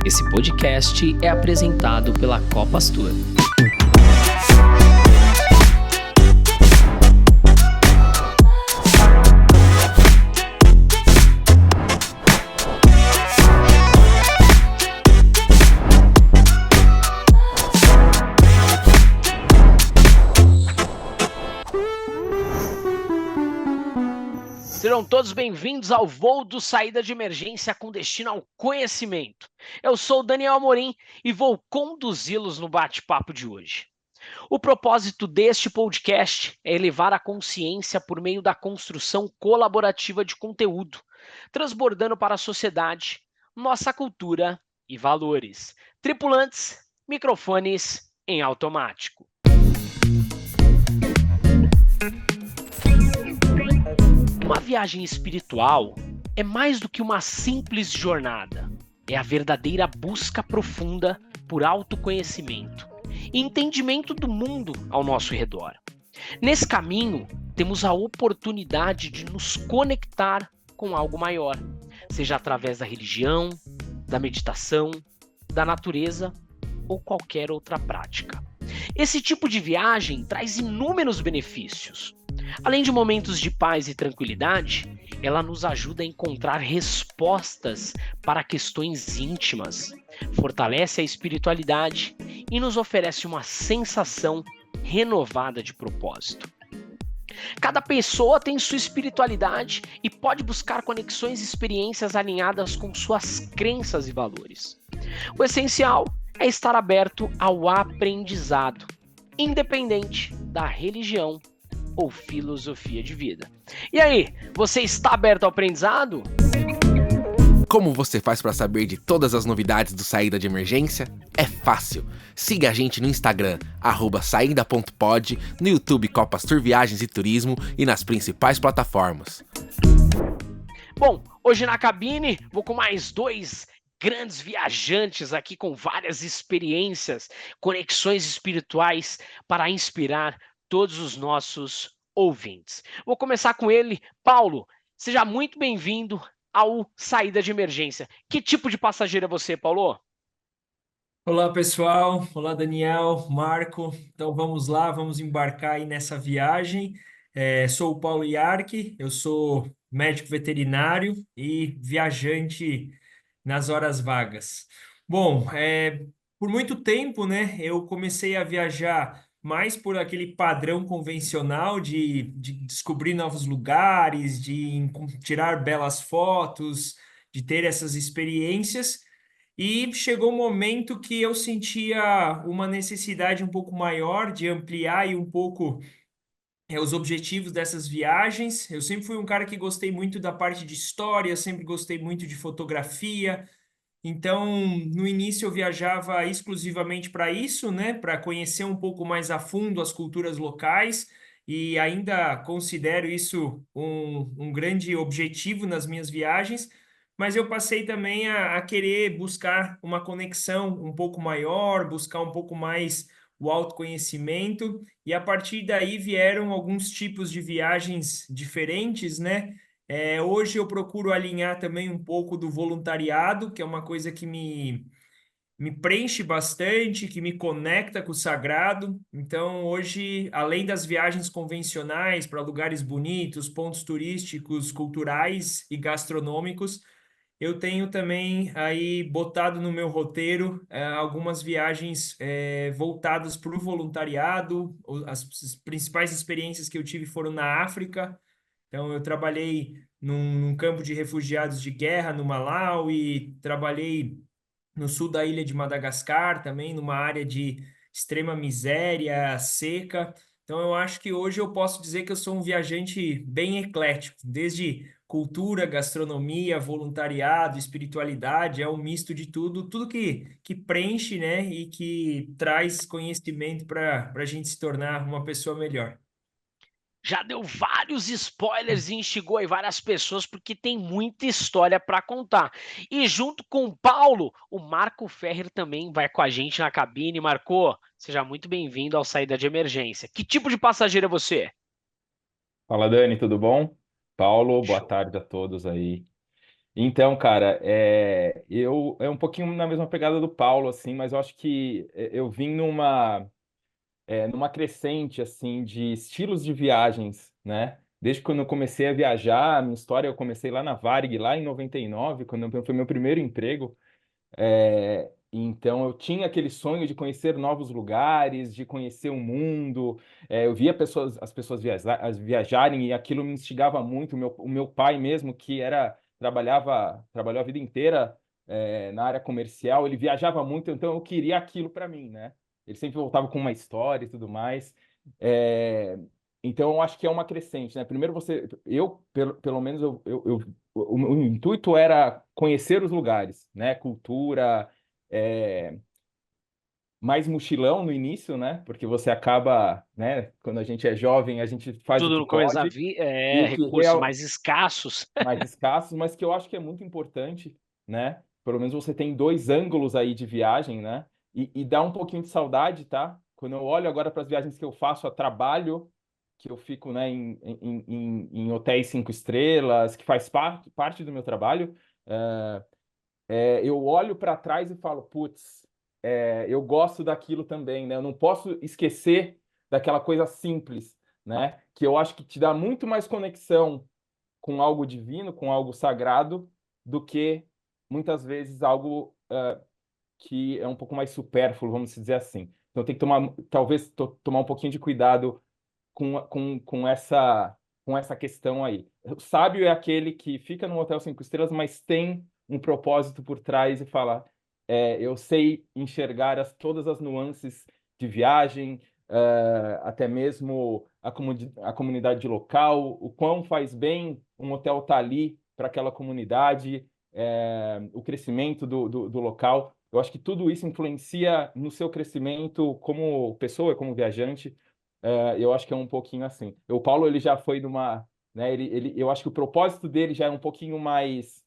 Esse podcast é apresentado pela Copastor. Serão todos bem-vindos ao voo do Saída de Emergência com destino ao conhecimento. Eu sou o Daniel Amorim e vou conduzi-los no bate-papo de hoje. O propósito deste podcast é elevar a consciência por meio da construção colaborativa de conteúdo, transbordando para a sociedade nossa cultura e valores. Tripulantes, microfones em automático. Uma viagem espiritual é mais do que uma simples jornada. É a verdadeira busca profunda por autoconhecimento e entendimento do mundo ao nosso redor. Nesse caminho, temos a oportunidade de nos conectar com algo maior, seja através da religião, da meditação, da natureza ou qualquer outra prática. Esse tipo de viagem traz inúmeros benefícios. Além de momentos de paz e tranquilidade, ela nos ajuda a encontrar respostas para questões íntimas, fortalece a espiritualidade e nos oferece uma sensação renovada de propósito. Cada pessoa tem sua espiritualidade e pode buscar conexões e experiências alinhadas com suas crenças e valores. O essencial é estar aberto ao aprendizado, independente da religião ou filosofia de vida. E aí, você está aberto ao aprendizado? Como você faz para saber de todas as novidades do Saída de Emergência? É fácil. Siga a gente no Instagram, @saída.pod, no YouTube Copastor Viagens e Turismo e nas principais plataformas. Bom, hoje na cabine vou com mais dois grandes viajantes aqui com várias experiências, conexões espirituais para inspirar todos os nossos ouvintes. Vou começar com ele, Paulo. Seja muito bem-vindo ao Saída de Emergência. Que tipo de passageiro é você, Paulo? Olá, pessoal. Olá, Daniel, Marco. Então vamos lá, vamos embarcar aí nessa viagem. Sou o Paulo Iarque, eu sou médico veterinário e viajante nas horas vagas. Bom, por muito tempo, né, eu comecei a viajar mais por aquele padrão convencional de descobrir novos lugares, tirar belas fotos, de ter essas experiências. E chegou um momento que eu sentia uma necessidade um pouco maior de ampliar aí um pouco os objetivos dessas viagens. Eu sempre fui um cara que gostei muito da parte de história, sempre gostei muito de fotografia. Então, no início eu viajava exclusivamente para isso, né? Para conhecer um pouco mais a fundo as culturas locais. E ainda considero isso um grande objetivo nas minhas viagens, mas eu passei também a querer buscar uma conexão um pouco maior, buscar um pouco mais o autoconhecimento, e a partir daí vieram alguns tipos de viagens diferentes, né? Hoje eu procuro alinhar também um pouco do voluntariado, que é uma coisa que me preenche bastante, que me conecta com o sagrado. Então, hoje, além das viagens convencionais para lugares bonitos, pontos turísticos, culturais e gastronômicos, eu tenho também aí botado no meu roteiro algumas viagens voltadas para o voluntariado. As principais experiências que eu tive foram na África. Então, eu trabalhei num campo de refugiados de guerra no Malawi, trabalhei no sul da ilha de Madagascar também, numa área de extrema miséria, seca. Então, eu acho que hoje eu posso dizer que eu sou um viajante bem eclético, desde cultura, gastronomia, voluntariado, espiritualidade, é um misto de tudo, tudo que preenche, né, e que traz conhecimento para a gente se tornar uma pessoa melhor. Já deu vários spoilers e instigou aí várias pessoas porque tem muita história para contar. E junto com o Paulo, o Marco Ferrer também vai com a gente na cabine. Marco, seja muito bem-vindo ao Saída de Emergência. Que tipo de passageiro é você? Fala, Dani, tudo bom? Paulo, boa Show. tarde a todos aí. Então, cara, eu é um pouquinho na mesma pegada do Paulo, assim, mas eu acho que eu vim numa crescente assim de estilos de viagens, né? Desde quando eu comecei a viajar, a minha história eu comecei lá na Varig, lá em 99, foi meu primeiro emprego. Então eu tinha aquele sonho de conhecer novos lugares, de conhecer o mundo. Eu via as pessoas viajarem e aquilo me instigava muito. O meu pai mesmo, que trabalhou a vida inteira na área comercial, ele viajava muito, então eu queria aquilo para mim, né? Ele sempre voltava com uma história e tudo mais. É, então eu acho que é uma crescente, né? Primeiro pelo menos o intuito era conhecer os lugares, né? Cultura, é, mais mochilão no início, né? Porque você acaba, né? Quando a gente é jovem, a gente faz o Tudo que no começo da pode vida, e o que recursos mais escassos. mais escassos, mas que eu acho que é muito importante, né? Pelo menos você tem dois ângulos aí de viagem, né? E dá um pouquinho de saudade, tá? Quando eu olho agora para as viagens que eu faço a trabalho, que eu fico, né, em hotéis 5 estrelas, que faz parte do meu trabalho, eu olho para trás e falo, putz, eu gosto daquilo também, né? Eu não posso esquecer daquela coisa simples, né? Que eu acho que te dá muito mais conexão com algo divino, com algo sagrado, do que muitas vezes algo que é um pouco mais supérfluo, vamos dizer assim. Então tem que tomar um pouquinho de cuidado com essa questão aí. O sábio é aquele que fica num hotel 5 estrelas, mas tem um propósito por trás e fala: eu sei enxergar todas as nuances de viagem, até mesmo a comunidade local, o quão faz bem um hotel estar ali para aquela comunidade, o crescimento do local. Eu acho que tudo isso influencia no seu crescimento como pessoa, como viajante. Eu acho que é um pouquinho assim. O Paulo, ele já foi numa, né? Eu acho que o propósito dele já é um pouquinho mais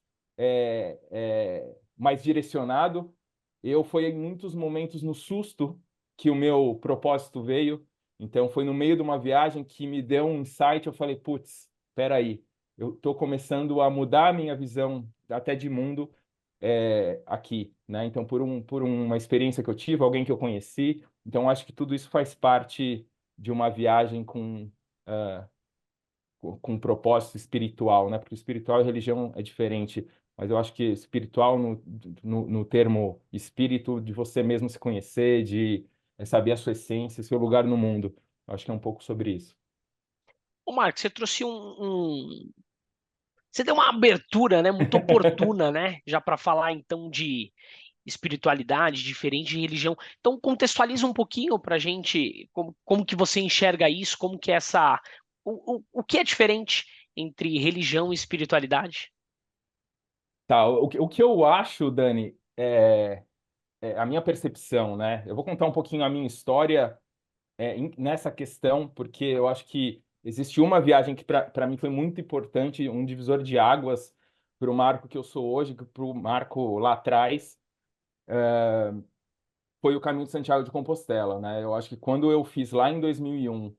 direcionado. Eu fui em muitos momentos no susto que o meu propósito veio. Então, foi no meio de uma viagem que me deu um insight. Eu falei, putz, espera aí, eu estou começando a mudar a minha visão até de mundo aqui, né? Então, por uma experiência que eu tive, alguém que eu conheci. Então, acho que tudo isso faz parte de uma viagem com um propósito espiritual, né? Porque espiritual e religião é diferente, mas eu acho que espiritual, no termo espírito, de você mesmo se conhecer, de saber a sua essência, seu lugar no mundo. Eu acho que é um pouco sobre isso. Ô, Marcos, você trouxe você deu uma abertura, né, muito oportuna, né, já para falar então de espiritualidade diferente de religião. Então contextualiza um pouquinho para a gente como que você enxerga isso, como que é o que é diferente entre religião e espiritualidade? Tá, o que eu acho, Dani, é a minha percepção, né? Eu vou contar um pouquinho a minha história nessa questão, porque eu acho que existe uma viagem que para mim foi muito importante, um divisor de águas para o Marco que eu sou hoje, para o Marco lá atrás, foi o Caminho de Santiago de Compostela, né? Eu acho que quando eu fiz lá em 2001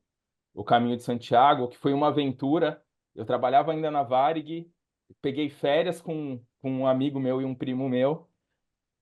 o Caminho de Santiago, que foi uma aventura, eu trabalhava ainda na Varig, peguei férias com um amigo meu e um primo meu,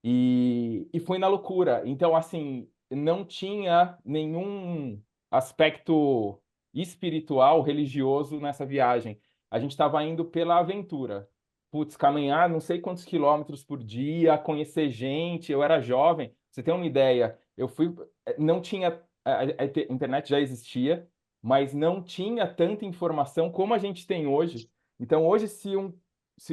e foi na loucura. Então, assim, não tinha nenhum aspecto espiritual, religioso nessa viagem. A gente estava indo pela aventura. Putz, caminhar não sei quantos quilômetros por dia, conhecer gente. Eu era jovem. Você tem uma ideia? Eu fui. Não tinha. A internet já existia, mas não tinha tanta informação como a gente tem hoje. Então, hoje, se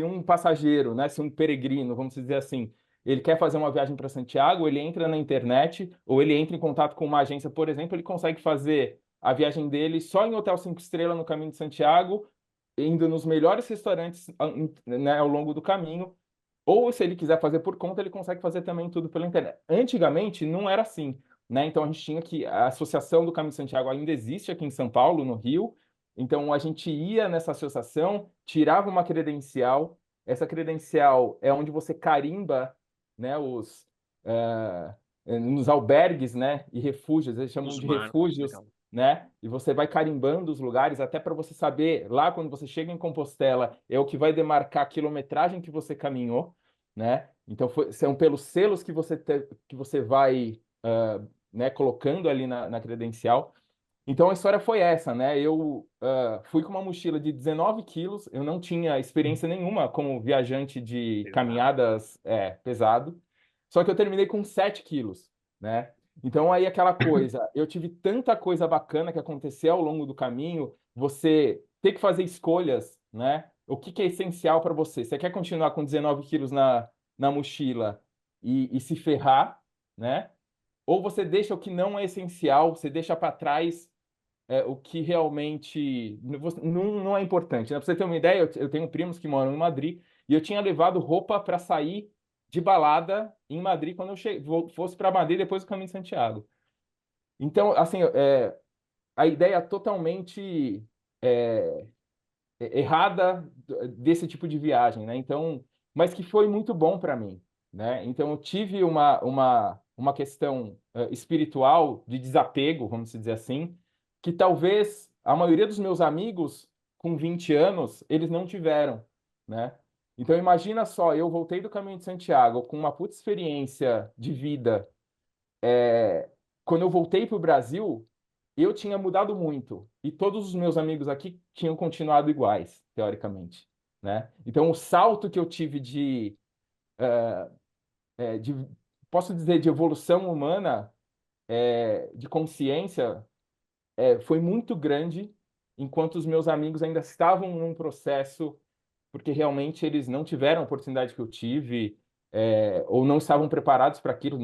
um passageiro, né, se um peregrino, vamos dizer assim, ele quer fazer uma viagem para Santiago, ele entra na internet ou ele entra em contato com uma agência, por exemplo, ele consegue fazer a viagem dele só em hotel 5 estrelas no caminho de Santiago, indo nos melhores restaurantes, né, ao longo do caminho. Ou se ele quiser fazer por conta, ele consegue fazer também tudo pela internet. Antigamente não era assim, né? Então a gente tinha que a Associação do Caminho de Santiago ainda existe aqui em São Paulo, no Rio. Então a gente ia nessa associação, tirava uma credencial. Essa credencial é onde você carimba, né, nos albergues, né, e refúgios, eles chamam Os de marcos, refúgios, legal. né? E você vai carimbando os lugares até para você saber, lá quando você chega em Compostela, é o que vai demarcar a quilometragem que você caminhou, né? Então são pelos selos que que você vai, né, colocando ali na credencial. Então a história foi essa, né? Eu fui com uma mochila de 19 quilos, eu não tinha experiência nenhuma como viajante de Exato. caminhadas pesado, só que eu terminei com 7 quilos, né? Então aí aquela coisa, eu tive tanta coisa bacana que aconteceu ao longo do caminho, você ter que fazer escolhas, né? O que que é essencial para você? Você quer continuar com 19 quilos na mochila e se ferrar, né? Ou você deixa o que não é essencial, você deixa para trás o que realmente não é importante, né? Para você ter uma ideia, eu tenho primos que moram em Madrid e eu tinha levado roupa para sair de balada em Madrid quando fosse para Madrid depois do Caminho de Santiago. Então, assim, a ideia totalmente é, errada desse tipo de viagem, né? Então, mas que foi muito bom para mim, né? Então, eu tive uma questão espiritual de desapego, vamos dizer assim, que talvez a maioria dos meus amigos com 20 anos, eles não tiveram, né? Então, imagina só, eu voltei do Caminho de Santiago com uma puta experiência de vida. Quando eu voltei para o Brasil, eu tinha mudado muito e todos os meus amigos aqui tinham continuado iguais, teoricamente, né? Então, o salto que eu tive de posso dizer, de evolução humana, de consciência, foi muito grande, enquanto os meus amigos ainda estavam num processo, porque realmente eles não tiveram a oportunidade que eu tive, ou não estavam preparados para aquilo,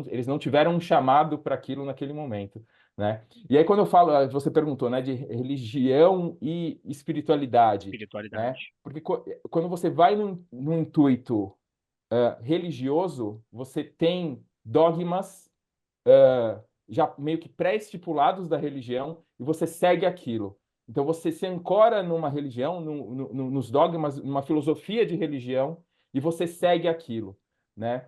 eles não tiveram um chamado para aquilo naquele momento, né? E aí quando eu falo, você perguntou, né, de religião e espiritualidade, né? Espiritualidade. Porque quando você vai num intuito religioso, você tem dogmas já meio que pré-estipulados da religião e você segue aquilo. Então você se ancora numa religião, nos dogmas, numa filosofia de religião e você segue aquilo, né?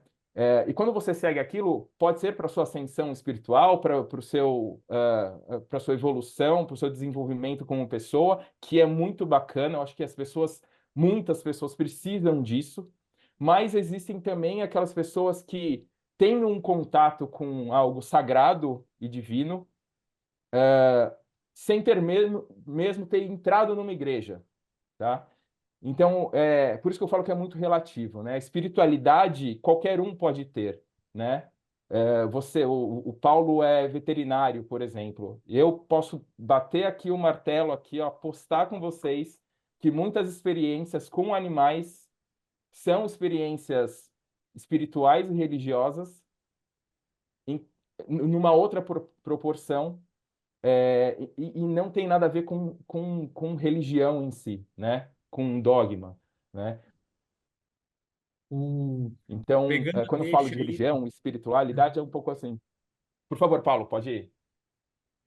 E quando você segue aquilo, pode ser para sua ascensão espiritual, para o seu, para sua evolução, para o seu desenvolvimento como pessoa, que é muito bacana. Eu acho que muitas pessoas precisam disso, mas existem também aquelas pessoas que têm um contato com algo sagrado e divino, sem ter mesmo ter entrado numa igreja, tá? Então, por isso que eu falo que é muito relativo, né? Espiritualidade qualquer um pode ter, né? O Paulo é veterinário, por exemplo. Eu posso bater aqui o martelo aqui, ó, apostar com vocês que muitas experiências com animais são experiências espirituais e religiosas em, numa outra proporção, e não tem nada a ver com religião em si, né? Com um dogma, né? O... Então, Pegando a quando eu falo deixa de aí, religião, espiritualidade, é um pouco assim. Por favor, Paulo, pode ir.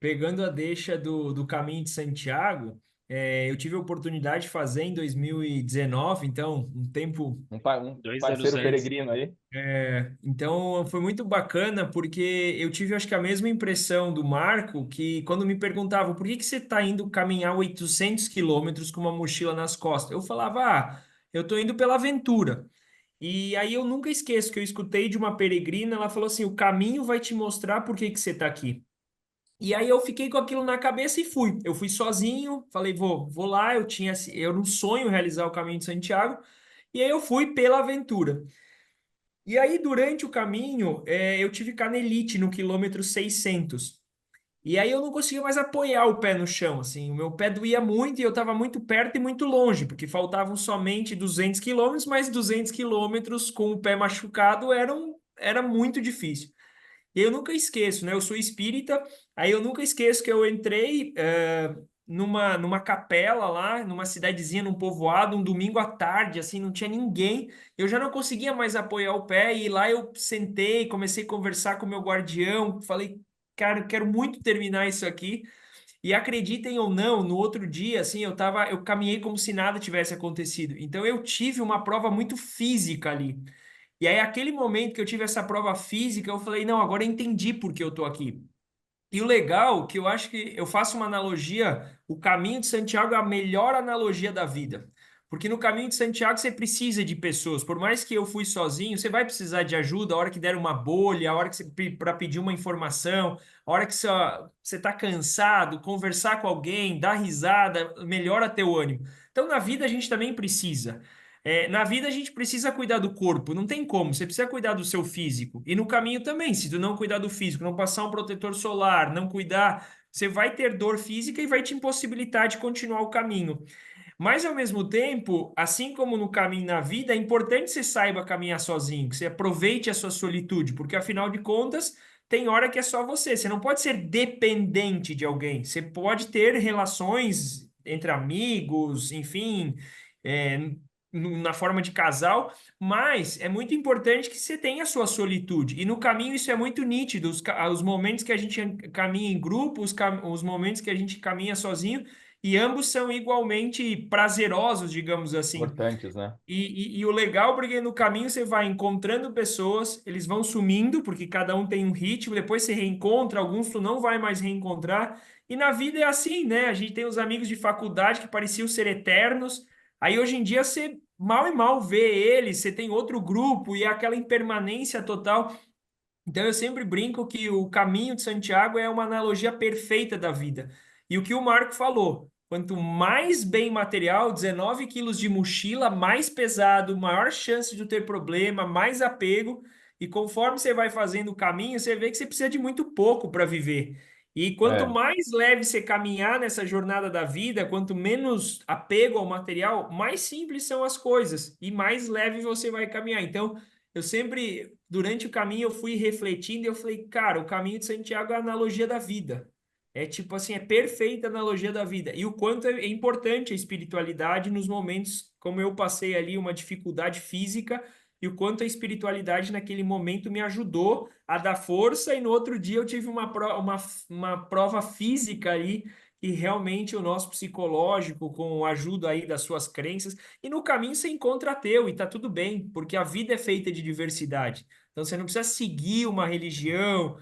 pegando a deixa do Caminho de Santiago, eu tive a oportunidade de fazer em 2019, então, um tempo. Um 2 anos parceiro antes. peregrino aí. Então foi muito bacana porque eu tive, acho que a mesma impressão do Marco, que quando me perguntavam por que que você está indo caminhar 800 quilômetros com uma mochila nas costas, eu falava, eu estou indo pela aventura. E aí eu nunca esqueço que eu escutei de uma peregrina, ela falou assim, o caminho vai te mostrar por que que você está aqui. E aí eu fiquei com aquilo na cabeça e fui. Eu fui sozinho, falei, vou lá, eu não sonho realizar o caminho de Santiago, e aí eu fui pela aventura. E aí, durante o caminho, eu tive canelite no quilômetro 600. E aí eu não conseguia mais apoiar o pé no chão, assim. O meu pé doía muito e eu estava muito perto e muito longe, porque faltavam somente 200 quilômetros, mas 200 quilômetros com o pé machucado era muito difícil. E eu nunca esqueço, né? Eu sou espírita, aí eu nunca esqueço que eu entrei numa capela lá, numa cidadezinha, num povoado, um domingo à tarde, assim, não tinha ninguém. Eu já não conseguia mais apoiar o pé, e lá eu sentei, comecei a conversar com o meu guardião, falei, cara, eu quero muito terminar isso aqui. E acreditem ou não, no outro dia, assim, eu caminhei como se nada tivesse acontecido. Então eu tive uma prova muito física ali. E aí, aquele momento que eu tive essa prova física, eu falei, não, agora eu entendi por que eu tô aqui. E o legal, que eu acho que eu faço uma analogia, o caminho de Santiago é a melhor analogia da vida. Porque no caminho de Santiago você precisa de pessoas. Por mais que eu fui sozinho, você vai precisar de ajuda a hora que der uma bolha, a hora que você para pedir uma informação, a hora que você está cansado, conversar com alguém, dar risada, melhora teu ânimo. Então na vida a gente também precisa. Na vida a gente precisa cuidar do corpo, não tem como, você precisa cuidar do seu físico. E no caminho também, se tu não cuidar do físico, não passar um protetor solar, não cuidar, você vai ter dor física e vai te impossibilitar de continuar o caminho. Mas ao mesmo tempo, assim como no caminho na vida, é importante que você saiba caminhar sozinho, que você aproveite a sua solitude, porque afinal de contas, tem hora que é só você. Você não pode ser dependente de alguém. Você pode ter relações entre amigos, enfim, é, na forma de casal, mas é muito importante que você tenha a sua solitude. E no caminho isso é muito nítido. Os momentos que a gente caminha em grupo, os momentos que a gente caminha sozinho, e ambos são igualmente prazerosos, digamos assim. Importantes, né? E o legal, porque no caminho você vai encontrando pessoas, eles vão sumindo, porque cada um tem um ritmo, depois você reencontra, alguns tu não vai mais reencontrar. E na vida é assim, né? A gente tem os amigos de faculdade que pareciam ser eternos, aí hoje em dia você mal e mal vê eles, você tem outro grupo e é aquela impermanência total. Então eu sempre brinco que o caminho de Santiago é uma analogia perfeita da vida. E o que o Marco falou, quanto mais bem material, 19 quilos de mochila, mais pesado, maior chance de ter problema, mais apego. E conforme você vai fazendo o caminho, você vê que você precisa de muito pouco para viver. E quanto É, mais leve você caminhar nessa jornada da vida, quanto menos apego ao material, mais simples são as coisas e mais leve você vai caminhar. Então, eu sempre, durante o caminho, eu fui refletindo e eu falei, cara, o caminho de Santiago é a analogia da vida. É tipo assim, é perfeita a analogia da vida. E o quanto é importante a espiritualidade nos momentos, como eu passei ali uma dificuldade física, e o quanto a espiritualidade naquele momento me ajudou a dar força, e no outro dia eu tive uma prova física aí, e realmente o nosso psicológico, com a ajuda aí das suas crenças, e no caminho você encontra ateu e tá tudo bem, porque a vida é feita de diversidade. Então você não precisa seguir uma religião.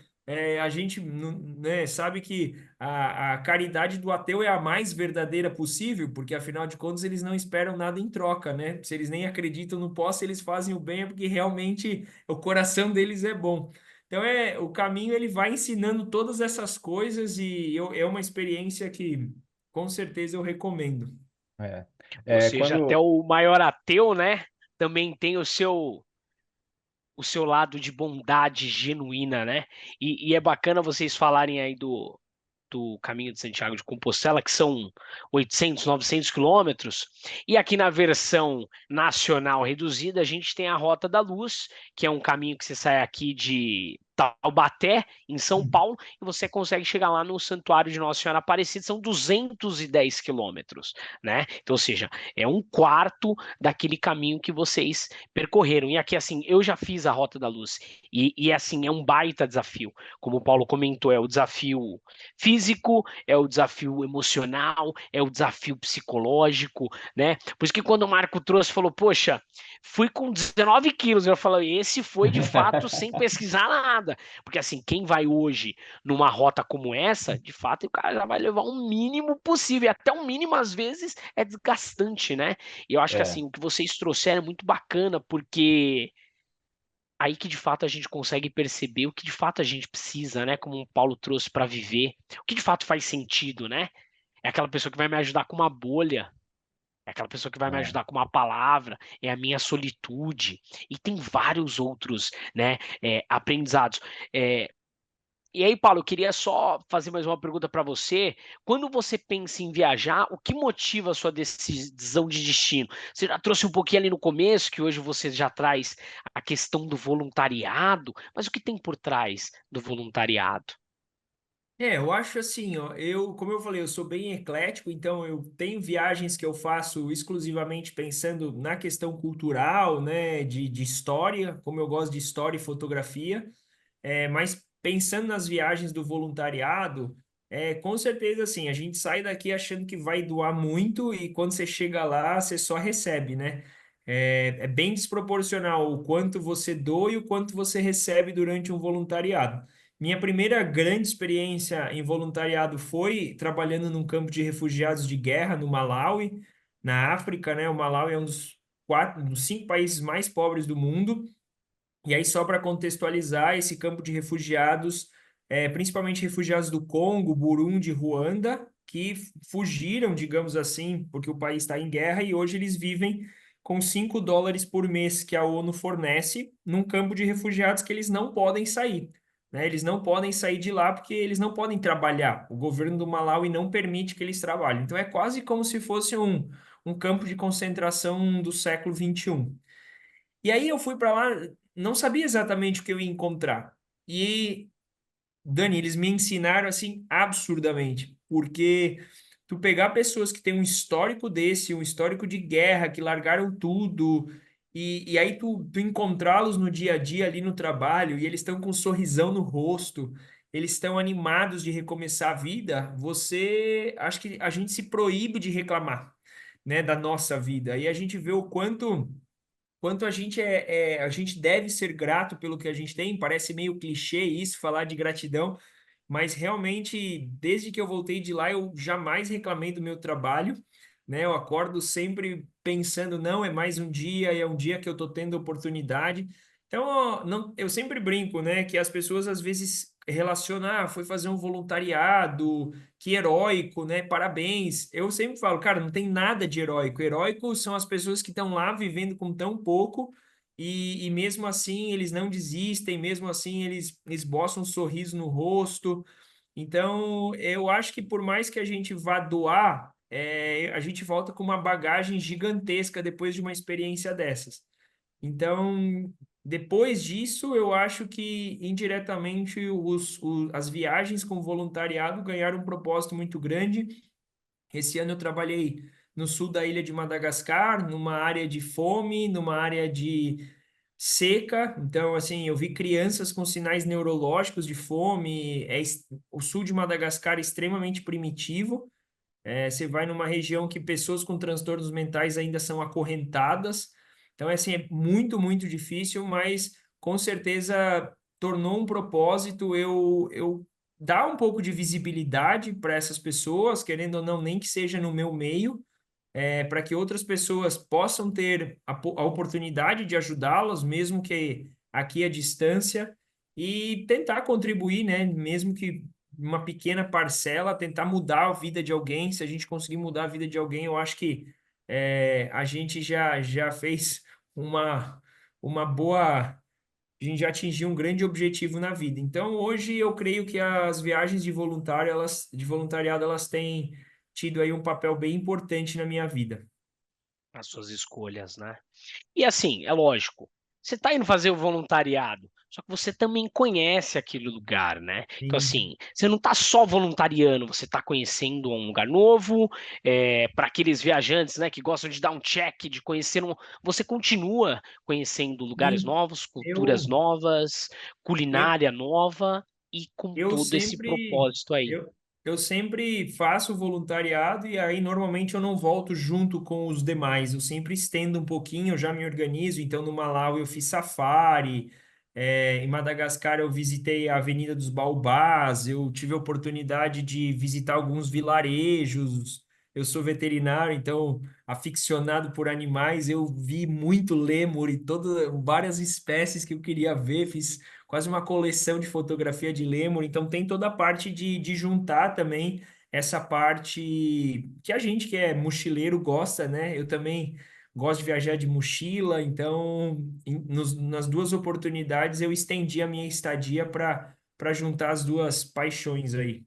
A gente né, sabe que a caridade do ateu é a mais verdadeira possível, porque afinal de contas eles não esperam nada em troca, né? Se eles nem acreditam no pó, se eles fazem o bem é porque realmente o coração deles é bom. Então o caminho ele vai ensinando todas essas coisas e é uma experiência que com certeza eu recomendo. é. Ou É, seja, até quando. o maior ateu, né, também tem o seu lado de bondade genuína, né? E é bacana vocês falarem aí do Caminho de Santiago de Compostela, que são 800, 900 quilômetros. E aqui na versão nacional reduzida, a gente tem a Rota da Luz, que é um caminho que você sai aqui de Taubaté, em São Paulo, e você consegue chegar lá no Santuário de Nossa Senhora Aparecida, são 210 quilômetros, né? Então, ou seja, é um quarto daquele caminho que vocês percorreram. E aqui, assim, eu já fiz a Rota da Luz, e assim, é um baita desafio. Como o Paulo comentou, é o desafio físico, é o desafio emocional, é o desafio psicológico, né? Por isso que quando o Marco trouxe, falou, poxa, fui com 19 quilos, eu falei, esse foi de fato sem pesquisar nada, porque assim, quem vai hoje numa rota como essa, de fato, o cara já vai levar o mínimo possível, e até o mínimo às vezes é desgastante, né? E eu acho que É, assim, o que vocês trouxeram é muito bacana, porque aí que de fato a gente consegue perceber o que de fato a gente precisa, né? Como o Paulo trouxe para viver, o que de fato faz sentido, né? É aquela pessoa que vai me ajudar com uma bolha, é aquela pessoa que vai me é. ajudar com uma palavra, é a minha solitude, e tem vários outros, né, aprendizados. É, e aí, Paulo, eu queria só fazer mais uma pergunta para você. Quando você pensa em viajar, o que motiva a sua decisão de destino? Você já trouxe um pouquinho ali no começo, que hoje você já traz a questão do voluntariado, mas o que tem por trás do voluntariado? Eu acho assim, ó, como eu falei, eu sou bem eclético, então eu tenho viagens que eu faço exclusivamente pensando na questão cultural, né, de história, como eu gosto de história e fotografia. Mas pensando nas viagens do voluntariado, com certeza assim, a gente sai daqui achando que vai doar muito e quando você chega lá, você só recebe, né? É bem desproporcional o quanto você doa e o quanto você recebe durante um voluntariado. Minha primeira grande experiência em voluntariado foi trabalhando num campo de refugiados de guerra no Malawi, na África, né? O Malawi é um dos 5 países mais pobres do mundo. E aí, só para contextualizar, esse campo de refugiados, principalmente refugiados do Congo, Burundi, Ruanda, que fugiram, digamos assim, porque o país está em guerra e hoje eles vivem com US$ 5 por mês que a ONU fornece num campo de refugiados que eles não podem sair, né? Eles não podem sair de lá porque eles não podem trabalhar. O governo do Malawi não permite que eles trabalhem. Então, é quase como se fosse um campo de concentração do século XXI. E aí eu fui para lá, não sabia exatamente o que eu ia encontrar. E, Dani, eles me ensinaram assim absurdamente, porque tu pegar pessoas que têm um histórico desse, um histórico de guerra, que largaram tudo, e aí tu encontrá-los no dia a dia ali no trabalho, e eles estão com um sorrisão no rosto, eles estão animados de recomeçar a vida, acho que a gente se proíbe de reclamar, né, da nossa vida. E a gente vê o quanto a gente deve ser grato pelo que a gente tem. Parece meio clichê isso, falar de gratidão, mas realmente, desde que eu voltei de lá, eu jamais reclamei do meu trabalho, né? Eu acordo sempre pensando, não, é mais um dia, é um dia que eu estou tendo oportunidade. Então, ó, não, eu sempre brinco, né, que as pessoas às vezes relacionam, foi fazer um voluntariado, que heróico, né? Parabéns. Eu sempre falo, cara, não tem nada de heróico. Heróico são as pessoas que estão lá vivendo com tão pouco e mesmo assim eles não desistem, mesmo assim eles esboçam um sorriso no rosto. Então, eu acho que por mais que a gente vá doar, a gente volta com uma bagagem gigantesca depois de uma experiência dessas. Então, depois disso, eu acho que indiretamente as viagens com voluntariado ganharam um propósito muito grande. Esse ano eu trabalhei no sul da ilha de Madagascar, numa área de fome, numa área de seca. Então, assim, eu vi crianças com sinais neurológicos de fome. O sul de Madagascar é extremamente primitivo. Você vai numa região que pessoas com transtornos mentais ainda são acorrentadas. Então, assim, é muito, muito difícil, mas com certeza tornou um propósito eu dar um pouco de visibilidade para essas pessoas, querendo ou não, nem que seja no meu meio, para que outras pessoas possam ter a oportunidade de ajudá-las, mesmo que aqui à distância, e tentar contribuir, né? Mesmo que uma pequena parcela, tentar mudar a vida de alguém. Se a gente conseguir mudar a vida de alguém, eu acho que a gente já fez uma boa. A gente já atingiu um grande objetivo na vida. Então, hoje eu creio que as viagens de voluntariado, elas têm tido aí um papel bem importante na minha vida. As suas escolhas, né? E assim, é lógico, você está indo fazer o voluntariado, só que você também conhece aquele lugar, né? Então, Sim. assim, você não está só voluntariando, você está conhecendo um lugar novo, para aqueles viajantes, né, que gostam de dar um check, de conhecer você continua conhecendo lugares Sim, novos, culturas eu, novas, eu, culinária nova, e com eu todo esse sempre propósito aí. eu sempre faço voluntariado e aí normalmente eu não volto junto com os demais. Eu sempre estendo um pouquinho, eu já me organizo. Então, no Malau eu fiz safari, em Madagascar eu visitei a Avenida dos Baobás, eu tive a oportunidade de visitar alguns vilarejos. Eu sou veterinário, então aficionado por animais, eu vi muito lêmur e várias espécies que eu queria ver. Fiz quase uma coleção de fotografia de lêmur, então tem toda a parte de juntar também essa parte que a gente que é mochileiro gosta, né? Eu também gosto de viajar de mochila, então nas duas oportunidades eu estendi a minha estadia para juntar as duas paixões aí.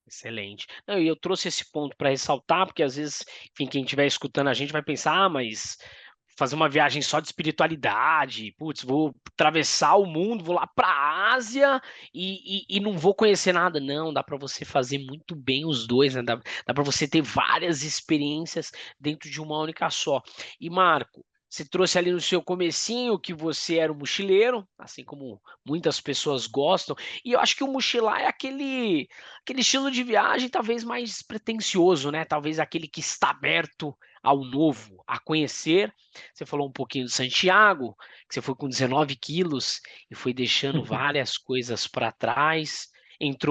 Excelente. Não, e eu trouxe esse ponto para ressaltar, porque às vezes, enfim, quem estiver escutando a gente vai pensar, mas fazer uma viagem só de espiritualidade, putz, vou atravessar o mundo, vou lá para a Ásia e não vou conhecer nada. Não, dá para você fazer muito bem os dois, né? Dá para você ter várias experiências dentro de uma única só. E Marco, você trouxe ali no seu comecinho que você era um mochileiro, assim como muitas pessoas gostam, e eu acho que o mochilar é aquele estilo de viagem talvez mais pretensioso, né? Talvez aquele que está aberto ao novo, a conhecer. Você falou um pouquinho do Santiago, que você foi com 19 quilos e foi deixando várias coisas para trás,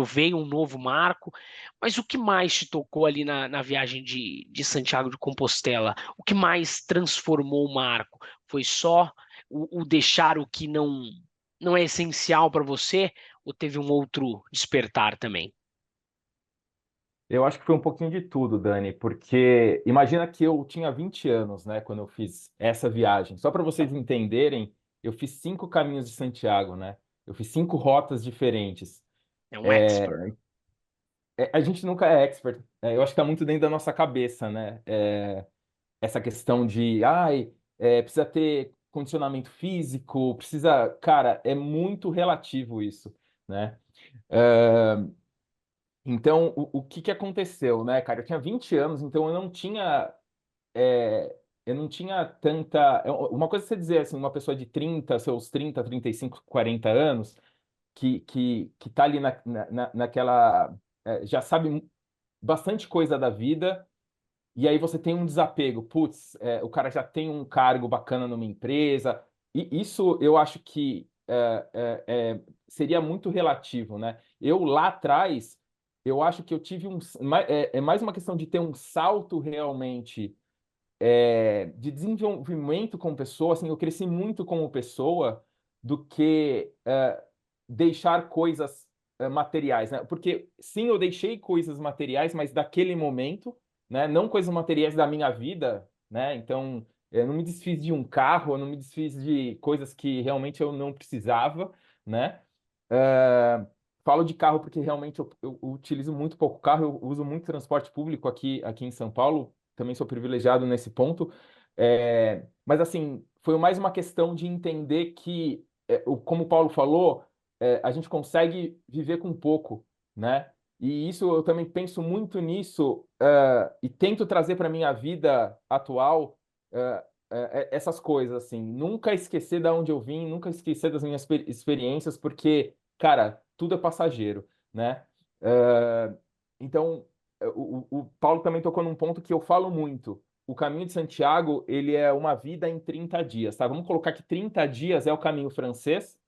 veio um novo marco, mas o que mais te tocou ali na viagem de Santiago de Compostela? O que mais transformou o marco? Foi só o deixar o que não é essencial para você, ou teve um outro despertar também? Eu acho que foi um pouquinho de tudo, Dani, porque imagina que eu tinha 20 anos, né, quando eu fiz essa viagem. Só para vocês entenderem, eu fiz 5 caminhos de Santiago, né? Eu fiz 5 rotas diferentes. É um expert. É, a gente nunca é expert. Eu acho que está muito dentro da nossa cabeça, né? Essa questão de, ai, precisa ter condicionamento físico, precisa. Cara, é muito relativo isso, né? É, então, o que que aconteceu, né, cara? Eu tinha 20 anos, então eu não tinha tanta. Uma coisa é você dizer assim, uma pessoa de 30, seus 30, 35, 40 anos, que tá ali naquela. Já sabe bastante coisa da vida. E aí você tem um desapego, putz, o cara já tem um cargo bacana numa empresa, e isso eu acho que seria muito relativo, né? Eu lá atrás, eu acho que eu tive é mais uma questão de ter um salto realmente de desenvolvimento como pessoa, assim, eu cresci muito como pessoa do que deixar coisas materiais, né? Porque sim, eu deixei coisas materiais, mas daquele momento, né? Não coisas materiais da minha vida, né? Então, eu não me desfiz de um carro, eu não me desfiz de coisas que realmente eu não precisava, né? Eh, Falo de carro porque realmente eu utilizo muito pouco carro, eu uso muito transporte público aqui em São Paulo, também sou privilegiado nesse ponto. Mas assim, foi mais uma questão de entender que, como o Paulo falou, a gente consegue viver com pouco, né? E isso eu também penso muito nisso, e tento trazer para minha vida atual essas coisas assim. Nunca esquecer de onde eu vim, nunca esquecer das minhas experiências, porque, cara, tudo é passageiro, né? Eh, então, o Paulo também tocou num ponto que eu falo muito. O caminho de Santiago, ele é uma vida em 30 dias, tá? Vamos colocar que 30 dias é o caminho francês.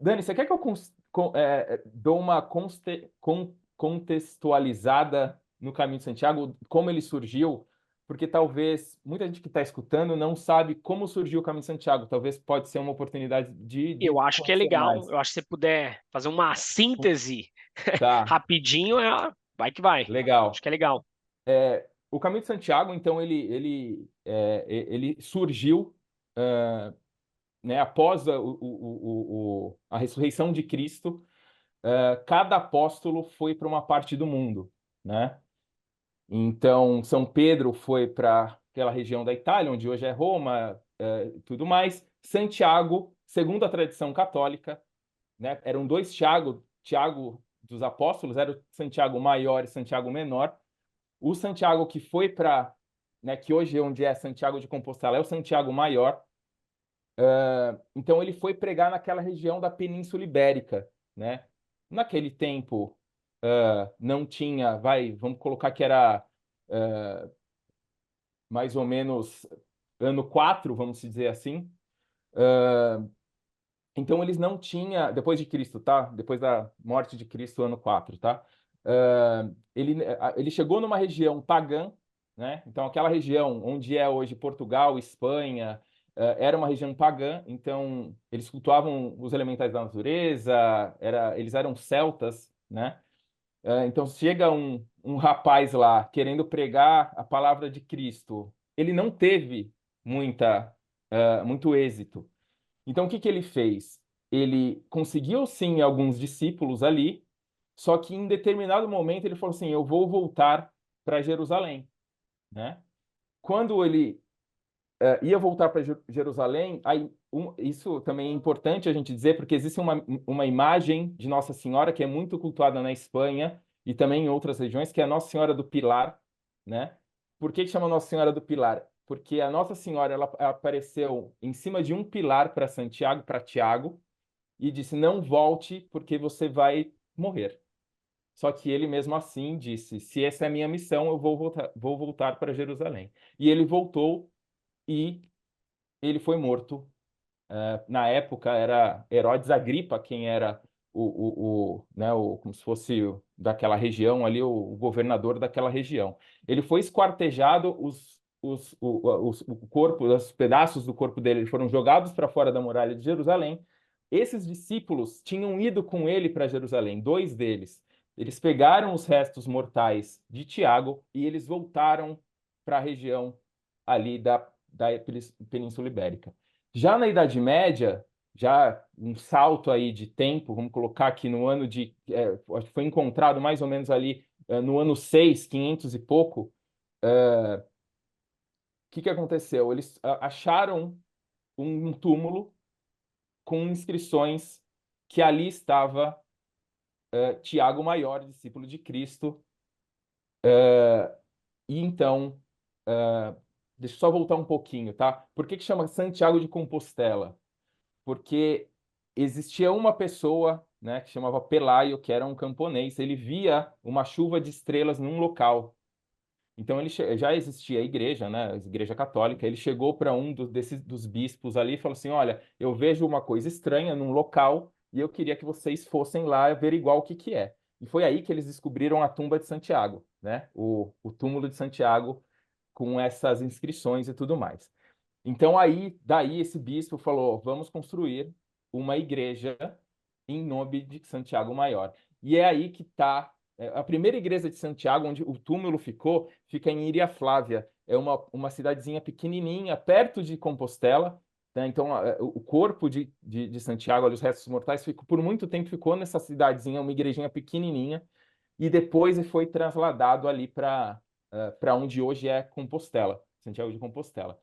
Dani, você quer que eu dou uma contextualizada no caminho de Santiago, como ele surgiu? Porque talvez muita gente que está escutando não sabe como surgiu o caminho de Santiago. Talvez pode ser uma oportunidade de Eu acho que é conhecer legal. mais. Eu acho que se você puder fazer uma síntese Tá, rapidinho, vai que vai. Acho legal. que é legal. O caminho de Santiago, então, ele surgiu, né, após a ressurreição de Cristo. Cada apóstolo foi para uma parte do mundo, né? Então, São Pedro foi para aquela região da Itália, onde hoje é Roma, e tudo mais. Santiago, segundo a tradição católica, né? Eram dois Tiago dos apóstolos, era o Santiago maior e Santiago menor. O Santiago que foi para, né, que hoje onde é Santiago de Compostela é o Santiago maior. Então ele foi pregar naquela região da Península Ibérica, né? Naquele tempo não tinha, vamos colocar que era mais ou menos ano 4, vamos dizer assim. Então eles não tinham, depois de Cristo, tá? Depois da morte de Cristo, ano 4, tá? Ele chegou numa região pagã, né? Então aquela região onde é hoje Portugal, Espanha, era uma região pagã, então eles cultuavam os elementais da natureza, eles eram celtas, né? Então chega um rapaz lá querendo pregar a palavra de Cristo, ele não teve muito êxito. Então, o que que ele fez? Ele conseguiu sim alguns discípulos ali, só que em determinado momento ele falou assim: eu vou voltar para Jerusalém, né? Quando ele ia voltar para Jerusalém, aí, isso também é importante a gente dizer, porque existe uma imagem de Nossa Senhora que é muito cultuada na Espanha e também em outras regiões, que é a Nossa Senhora do Pilar, né? Por que que chama Nossa Senhora do Pilar? Porque a Nossa Senhora ela apareceu em cima de um pilar para Santiago, para Tiago, e disse: não volte, porque você vai morrer. Só que ele mesmo assim disse: se essa é a minha missão, eu vou voltar para Jerusalém. E ele voltou e ele foi morto. Na época era Herodes Agripa quem era como se fosse daquela região ali, o governador daquela região. Ele foi esquartejado, o corpo, os pedaços do corpo dele foram jogados para fora da muralha de Jerusalém. Esses discípulos tinham ido com ele para Jerusalém, 2 deles. Eles pegaram os restos mortais de Tiago e eles voltaram para a região ali da Península Ibérica. Já na Idade Média, já um salto aí de tempo, vamos colocar aqui no ano acho que foi encontrado mais ou menos ali no ano 6, 500 e pouco. O que aconteceu? Eles acharam um túmulo com inscrições que ali estava Tiago Maior, discípulo de Cristo. E então, deixa eu só voltar um pouquinho, tá? Por que chama Santiago de Compostela? Porque existia uma pessoa, né, que chamava Pelaio, que era um camponês. Ele via uma chuva de estrelas num local. Então já existia a igreja, né, a igreja católica. Ele chegou para dos bispos ali e falou assim: olha, eu vejo uma coisa estranha num local e eu queria que vocês fossem lá averiguar o que é. E foi aí que eles descobriram a tumba de Santiago, né, o túmulo de Santiago com essas inscrições e tudo mais. Então daí esse bispo falou: vamos construir uma igreja em nome de Santiago Maior. E é aí que está a primeira igreja de Santiago, onde o túmulo fica em Iria Flávia. É uma cidadezinha pequenininha, perto de Compostela, né? Então, o corpo de Santiago, ali, os restos mortais, por muito tempo ficou nessa cidadezinha, uma igrejinha pequenininha, e depois foi trasladado ali para onde hoje é Compostela, Santiago de Compostela.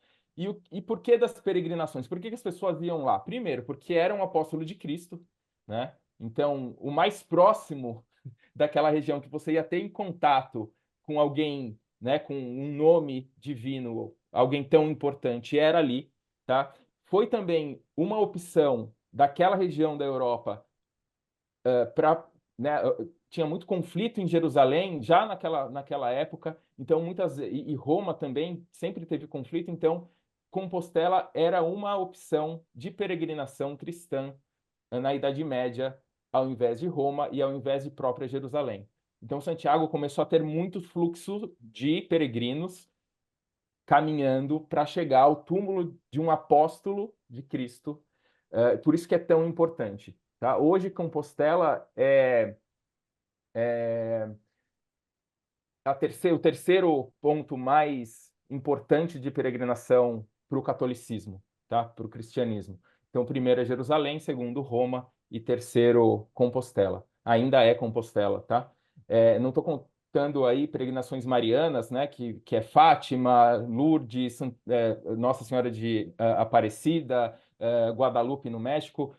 E por que das peregrinações? Por que as pessoas iam lá? Primeiro, porque era um apóstolo de Cristo, né? Então, o mais próximo daquela região que você ia ter em contato com alguém, né, com um nome divino, alguém tão importante, era ali, tá? Foi também uma opção daquela região da Europa para, né, tinha muito conflito em Jerusalém já naquela época, então e Roma também sempre teve conflito, então Compostela era uma opção de peregrinação cristã na Idade Média, ao invés de Roma e ao invés de própria Jerusalém. Então Santiago começou a ter muito fluxo de peregrinos caminhando para chegar ao túmulo de um apóstolo de Cristo. Por isso que é tão importante. Tá? Hoje, Compostela é o terceiro ponto mais importante de peregrinação para o catolicismo, tá? Para o cristianismo. Então, primeiro é Jerusalém, segundo Roma e terceiro Compostela. Ainda é Compostela, tá? Não estou contando aí peregrinações marianas, né? Que é Fátima, Lourdes, Nossa Senhora de Aparecida, Guadalupe no México,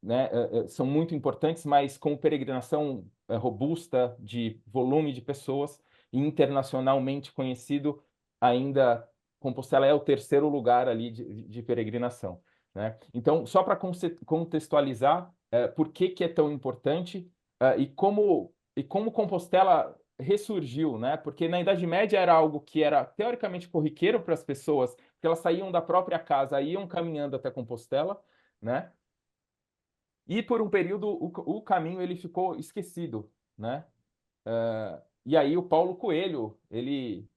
né? São muito importantes, mas com peregrinação robusta, de volume de pessoas, e internacionalmente conhecido, ainda Compostela é o terceiro lugar ali de peregrinação, né? Então, só para contextualizar por que é tão importante e como Compostela ressurgiu, né? Porque na Idade Média era algo que era teoricamente corriqueiro para as pessoas, porque elas saíam da própria casa, iam caminhando até Compostela, né? E por um período o caminho ele ficou esquecido, né? E aí o Paulo Coelho ele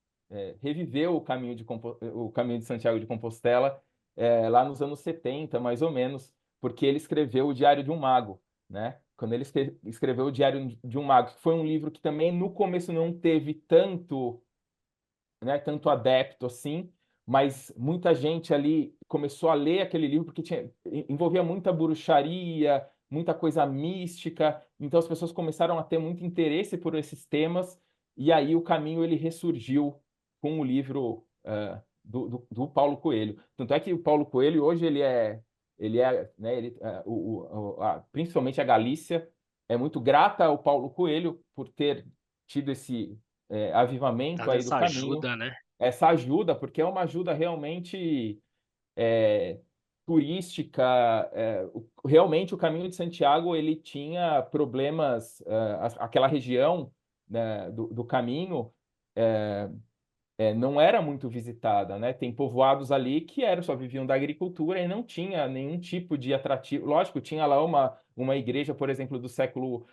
reviveu o caminho de Santiago de Compostela lá nos anos 70, mais ou menos, porque ele escreveu o Diário de um Mago, né? Quando ele escreveu o Diário de um Mago, que foi um livro que também no começo não teve tanto, né, tanto adepto assim, mas muita gente ali começou a ler aquele livro porque envolvia muita bruxaria, muita coisa mística, então as pessoas começaram a ter muito interesse por esses temas, e aí o caminho ele ressurgiu com o livro do Paulo Coelho. Tanto é que o Paulo Coelho hoje né, principalmente a Galícia é muito grata ao Paulo Coelho por ter tido esse avivamento Dada aí do essa caminho, ajuda, né? essa ajuda, porque é uma ajuda realmente turística, realmente o Caminho de Santiago ele tinha problemas, aquela região, né, do caminho não era muito visitada, né? Tem povoados ali que só viviam da agricultura e não tinha nenhum tipo de atrativo. Lógico, tinha lá uma igreja, por exemplo, do século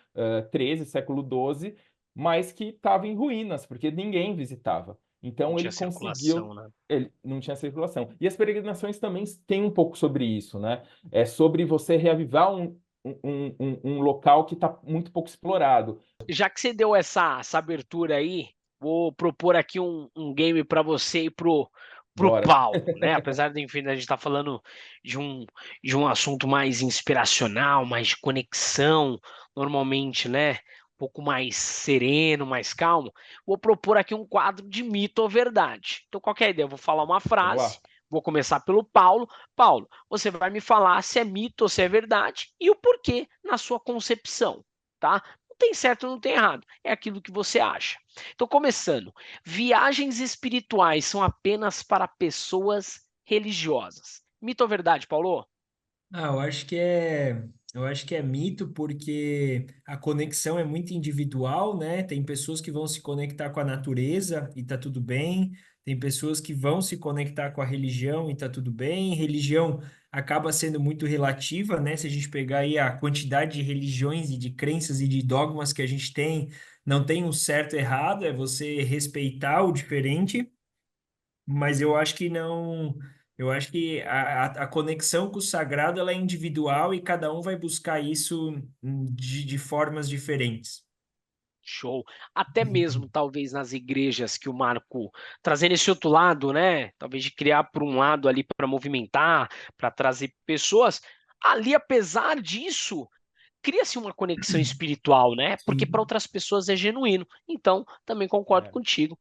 XIII, século XII, mas que estava em ruínas, porque ninguém visitava. Não Então tinha ele circulação, conseguiu, né? ele não tinha circulação. E as peregrinações também têm um pouco sobre isso, né? É sobre você reavivar um local que está muito pouco explorado. Já que você deu essa abertura aí, vou propor aqui um game para você e pro Bora. Paulo, né? Apesar de, enfim, a gente estar falando de um assunto mais inspiracional, mais de conexão, normalmente, né? Um pouco mais sereno, mais calmo. Vou propor aqui um quadro de mito ou verdade. Então, qual que é a ideia? Eu vou falar uma Vamos frase, lá. vou começar pelo Paulo. Paulo, você vai me falar se é mito ou se é verdade e o porquê na sua concepção, tá? Não tem certo, não tem errado. É aquilo que você acha. Então, começando. Viagens espirituais são apenas para pessoas religiosas. Mito ou verdade, Paulo? Ah, eu acho que é mito porque a conexão é muito individual, né? Tem pessoas que vão se conectar com a natureza e tá tudo bem. Tem pessoas que vão se conectar com a religião e tá tudo bem. Religião acaba sendo muito relativa, né? Se a gente pegar aí a quantidade de religiões e de crenças e de dogmas que a gente tem, não tem um certo e errado, é você respeitar o diferente, mas eu acho que não. Eu acho que a conexão com o sagrado ela é individual e cada um vai buscar isso de formas diferentes. Show. Até mesmo, talvez, nas igrejas que o Marco, trazendo esse outro lado, né? Talvez de criar por um lado ali para movimentar, para trazer pessoas. Ali, apesar disso, cria-se uma conexão espiritual, né? Porque para Sim. outras pessoas é genuíno. Então, também concordo É. contigo.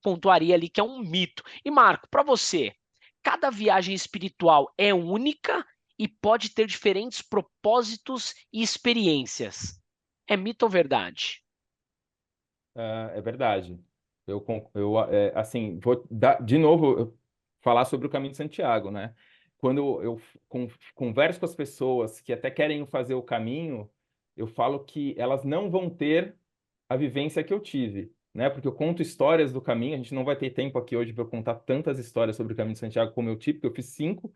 Pontuaria ali que é um mito. E Marco, para você, cada viagem espiritual é única e pode ter diferentes propósitos e experiências. É mito ou verdade? É verdade. Assim, vou dar, de novo falar sobre o Caminho de Santiago, né? Quando eu converso com as pessoas que até querem fazer o caminho, eu falo que elas não vão ter a vivência que eu tive, né? Porque eu conto histórias do caminho, a gente não vai ter tempo aqui hoje para eu contar tantas histórias sobre o Caminho de Santiago como eu tive, porque eu fiz 5,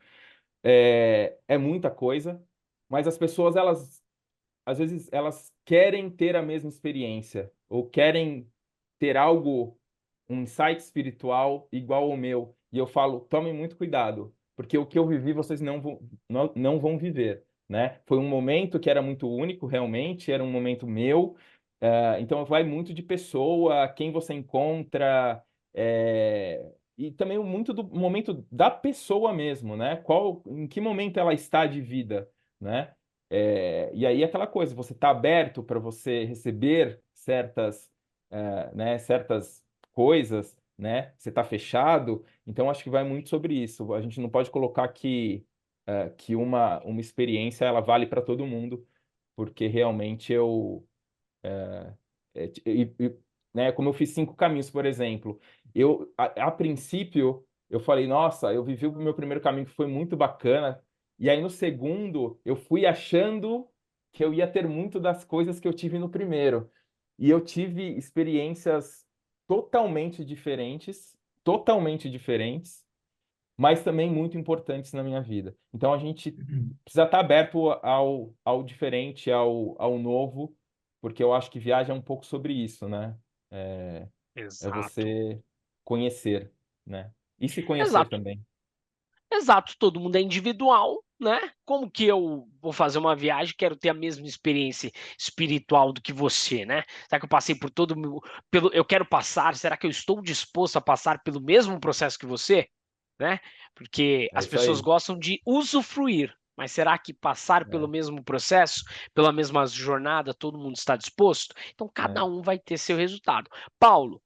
é muita coisa, mas as pessoas, elas às vezes elas querem ter a mesma experiência ou querem ter algo, um insight espiritual igual ao meu. E eu falo, tomem muito cuidado, porque o que eu vivi vocês não vão viver, né? Foi um momento que era muito único, realmente, era um momento meu. Então vai muito de pessoa, quem você encontra, e também muito do momento da pessoa mesmo, né? Em que momento ela está de vida, né? E aí aquela coisa, você está aberto para você receber certas coisas, né? Você está fechado, então acho que vai muito sobre isso. A gente não pode colocar que uma experiência ela vale para todo mundo, porque realmente é, né, como eu fiz 5 caminhos, por exemplo, a princípio eu falei, nossa, eu vivi o meu primeiro caminho que foi muito bacana, e aí no segundo eu fui achando que eu ia ter muito das coisas que eu tive no primeiro. E eu tive experiências totalmente diferentes, mas também muito importantes na minha vida. Então a gente precisa estar aberto ao diferente, ao novo, porque eu acho que viagem é um pouco sobre isso, né? É, é Exato. você conhecer, né? E se conhecer Exato. também. Exato, todo mundo é individual, né? Como que eu vou fazer uma viagem, quero ter a mesma experiência espiritual do que você, né? Será que eu passei por eu quero passar, será que eu estou disposto a passar pelo mesmo processo que você, né? Porque É as isso pessoas aí. gostam de usufruir, mas será que passar pelo É, mesmo processo, pela mesma jornada, todo mundo está disposto? Então é. cada um vai ter seu resultado. Paulo,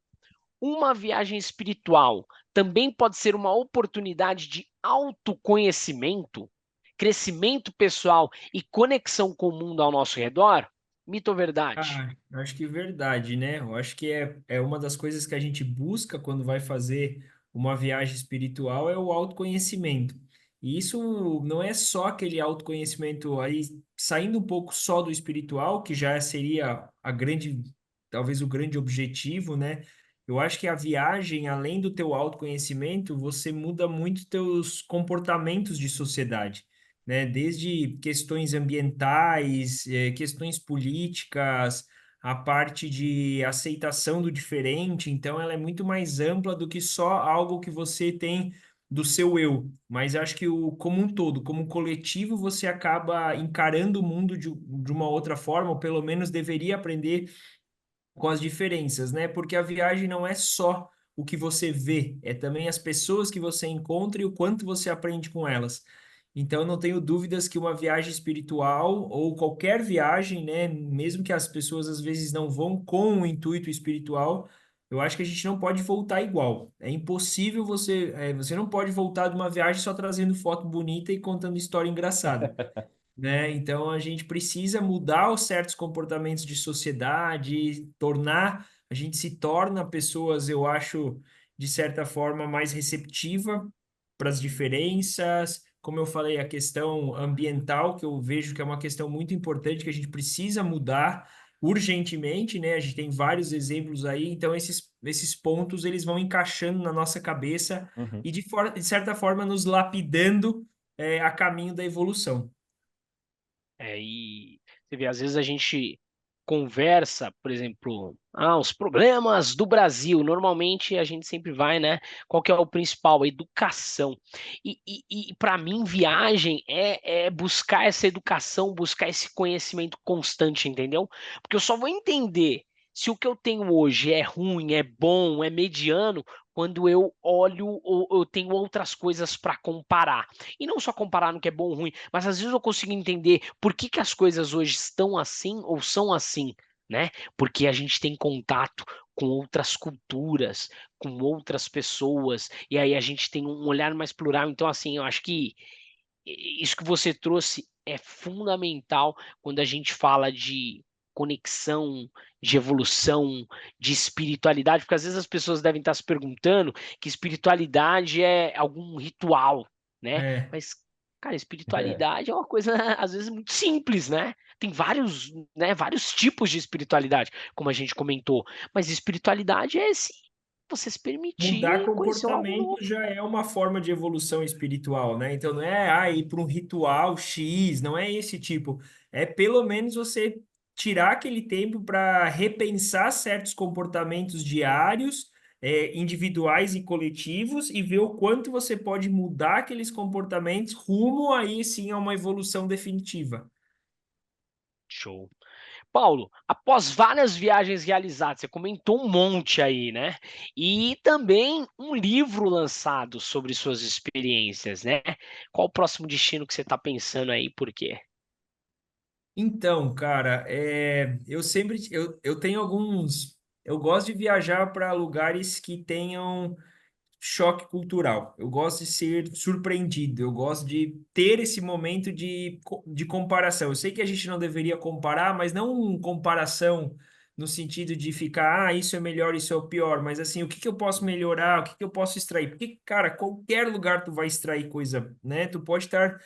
uma viagem espiritual também pode ser uma oportunidade de autoconhecimento, crescimento pessoal e conexão com o mundo ao nosso redor? Mito ou verdade? Ah, eu acho que é verdade, né? Eu acho que é uma das coisas que a gente busca quando vai fazer uma viagem espiritual é o autoconhecimento. E isso não é só aquele autoconhecimento aí, saindo um pouco só do espiritual, que já seria a grande, talvez o grande objetivo, né? Eu acho que a viagem, além do teu autoconhecimento, você muda muito teus comportamentos de sociedade, né? Desde questões ambientais, questões políticas, a parte de aceitação do diferente, então ela é muito mais ampla do que só algo que você tem do seu eu, mas acho que como um todo, como um coletivo, você acaba encarando o mundo de uma outra forma, ou pelo menos deveria aprender com as diferenças, né? Porque a viagem não é só o que você vê, é também as pessoas que você encontra e o quanto você aprende com elas. Então, eu não tenho dúvidas que uma viagem espiritual ou qualquer viagem, né, mesmo que as pessoas às vezes não vão com o intuito espiritual, eu acho que a gente não pode voltar igual. É impossível você não pode voltar de uma viagem só trazendo foto bonita e contando história engraçada, né? Então a gente precisa mudar os certos comportamentos de sociedade, a gente se torna pessoas, eu acho, de certa forma, mais receptiva para as diferenças. Como eu falei, a questão ambiental, que eu vejo que é uma questão muito importante, que a gente precisa mudar urgentemente, né? A gente tem vários exemplos aí, então esses pontos eles vão encaixando na nossa cabeça Uhum. e de certa forma nos lapidando a caminho da evolução. E você vê, às vezes a gente conversa, por exemplo, os problemas do Brasil. Normalmente a gente sempre vai, né? Qual que é o principal? A educação. E para mim, viagem é buscar essa educação, buscar esse conhecimento constante, entendeu? Porque eu só vou entender se o que eu tenho hoje é ruim, é bom, é mediano, quando eu olho ou eu tenho outras coisas para comparar. E não só comparar no que é bom ou ruim, mas às vezes eu consigo entender por que que as coisas hoje estão assim ou são assim, né? Porque a gente tem contato com outras culturas, com outras pessoas, e aí a gente tem um olhar mais plural. Então, assim, eu acho que isso que você trouxe é fundamental quando a gente fala de conexão, de evolução, de espiritualidade, porque às vezes as pessoas devem estar se perguntando que espiritualidade é algum ritual, né? É. Mas, cara, É. espiritualidade é uma coisa às vezes muito simples, né? Tem vários, né, vários tipos de espiritualidade, como a gente comentou, mas espiritualidade é esse você se Mudar permitir conhecer algo comportamento novo. já é uma forma de evolução espiritual, né? Então não é ir para um ritual X, não é esse tipo. É pelo menos você tirar aquele tempo para repensar certos comportamentos diários, individuais e coletivos, e ver o quanto você pode mudar aqueles comportamentos rumo aí sim a uma evolução definitiva. Show. Paulo, após várias viagens realizadas, você comentou um monte aí, né? E também um livro lançado sobre suas experiências, né? Qual o próximo destino que você está pensando aí, por quê? Então, cara, eu tenho eu gosto de viajar para lugares que tenham choque cultural. Eu gosto de ser surpreendido, eu gosto de ter esse momento de comparação. Eu sei que a gente não deveria comparar, mas não comparação no sentido de ficar, isso é melhor, isso é o pior, mas assim, o que que eu posso melhorar, o que que eu posso extrair? Porque, cara, qualquer lugar tu vai extrair coisa, né? Tu pode estar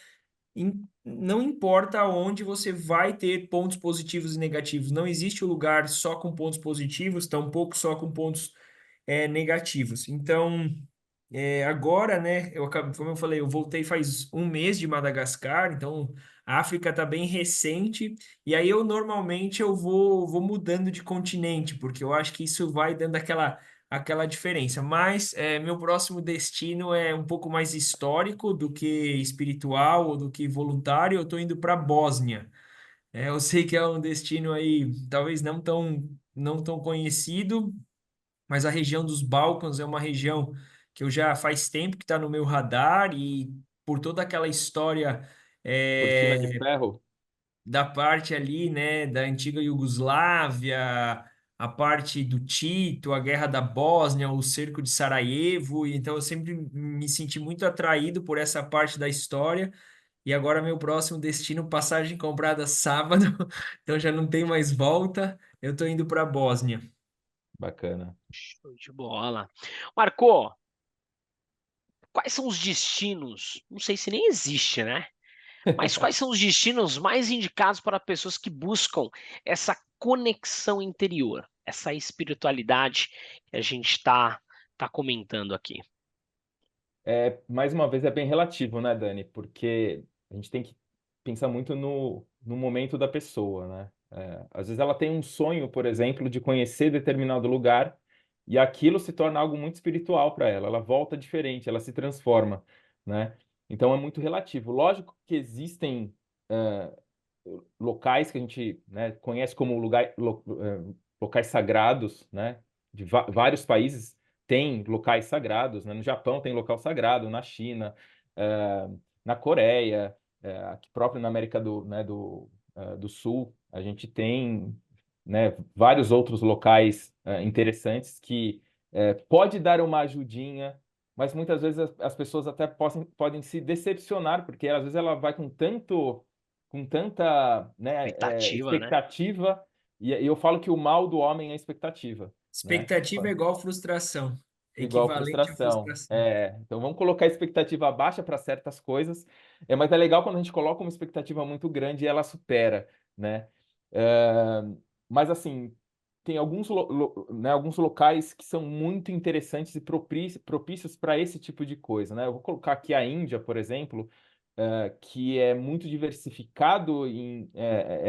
não importa onde você vai ter pontos positivos e negativos. Não existe um lugar só com pontos positivos, tampouco só com pontos negativos. Então, agora, né, como eu falei, eu voltei faz um mês de Madagascar, então a África está bem recente, e aí eu normalmente vou mudando de continente, porque eu acho que isso vai dando aquela diferença. Mas meu próximo destino é um pouco mais histórico do que espiritual ou do que voluntário. Eu estou indo para a Bósnia. Eu sei que é um destino aí, talvez não tão conhecido, mas a região dos Balcãs é uma região que eu já faz tempo que está no meu radar e por toda aquela história Cortina de é, ferro? da parte ali, né, da antiga Iugoslávia, a parte do Tito, a Guerra da Bósnia, o cerco de Sarajevo, e então eu sempre me senti muito atraído por essa parte da história. E agora meu próximo destino, passagem comprada sábado, então já não tem mais volta. Eu estou indo para a Bósnia. Bacana. Show de bola. Marcou, quais são os destinos? Não sei se nem existe, né? Mas quais são os destinos mais indicados para pessoas que buscam essa conexão interior, essa espiritualidade que a gente tá comentando aqui? Mais uma vez, é bem relativo, né, Dani? Porque a gente tem que pensar muito no momento da pessoa, né? Às vezes ela tem um sonho, por exemplo, de conhecer determinado lugar e aquilo se torna algo muito espiritual para ela. Ela volta diferente, ela se transforma, né? Então é muito relativo. Lógico que existem eh, locais que a gente, né, conhece como locais sagrados, né? De vários países tem locais sagrados, né? No Japão tem local sagrado, na China, na Coreia, aqui próprio na América do Sul, a gente tem, né, vários outros locais interessantes que pode dar uma ajudinha, mas muitas vezes as pessoas até podem se decepcionar, porque às vezes ela vai com tanta, né, Expectativa, né? expectativa, e eu falo que o mal do homem é a expectativa, né? Expectativa é igual frustração. Igual Equivalente à frustração. frustração. Então vamos colocar a expectativa baixa para certas coisas, mas é legal quando a gente coloca uma expectativa muito grande e ela supera, né? É, mas assim, tem né, alguns locais que são muito interessantes e propícios para esse tipo de coisa, né? Eu vou colocar aqui a Índia, por exemplo, que é muito diversificado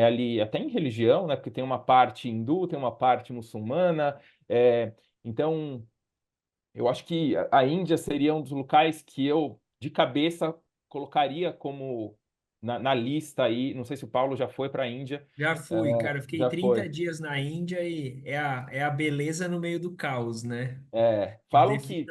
ali até em religião, né? Porque tem uma parte hindu, tem uma parte muçulmana, então eu acho que a Índia seria um dos locais que eu, de cabeça, colocaria como na lista aí. Não sei se o Paulo já foi para a Índia. Já fui, cara. Eu fiquei Já 30 foi. dias na Índia e é a beleza no meio do caos, né? Falam Defina aí.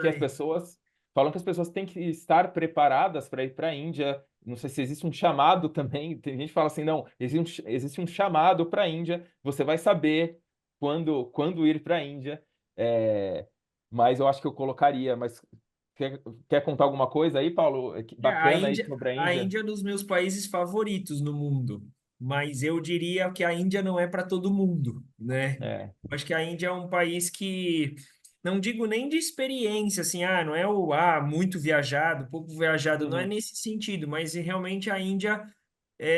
falam que as pessoas têm que estar preparadas para ir para a Índia. Não sei se existe um chamado também. Tem gente que fala assim, não, existe um chamado para a Índia. Você vai saber quando ir para a Índia. É, mas eu acho que eu colocaria. Mas quer contar alguma coisa aí, Paulo? A Bacana aí Índia, sobre a a Índia. Índia é um dos meus países favoritos no mundo, mas eu diria que a Índia não é para todo mundo, né? É, Eu acho que a Índia é um país que, não digo nem de experiência, assim, não é muito viajado, pouco viajado, não é uhum, nesse sentido, mas realmente a Índia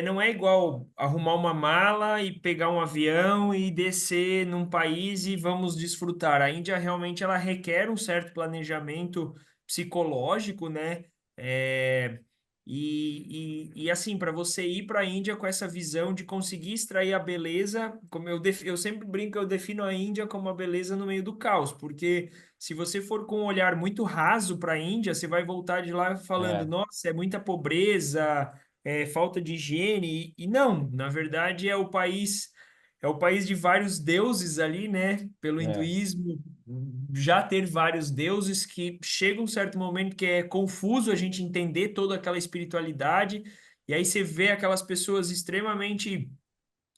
não é igual arrumar uma mala e pegar um avião e descer num país e vamos desfrutar. A Índia realmente ela requer um certo planejamento psicológico, né? É, e assim, para você ir para a Índia com essa visão de conseguir extrair a beleza, como eu sempre brinco, eu defino a Índia como a beleza no meio do caos, porque se você for com um olhar muito raso para a Índia, você vai voltar de lá falando, é, nossa, é muita pobreza, falta de higiene, e não, na verdade é o país de vários deuses ali, né? Pelo é, hinduísmo, já ter vários deuses que chega um certo momento que é confuso a gente entender toda aquela espiritualidade, e aí você vê aquelas pessoas extremamente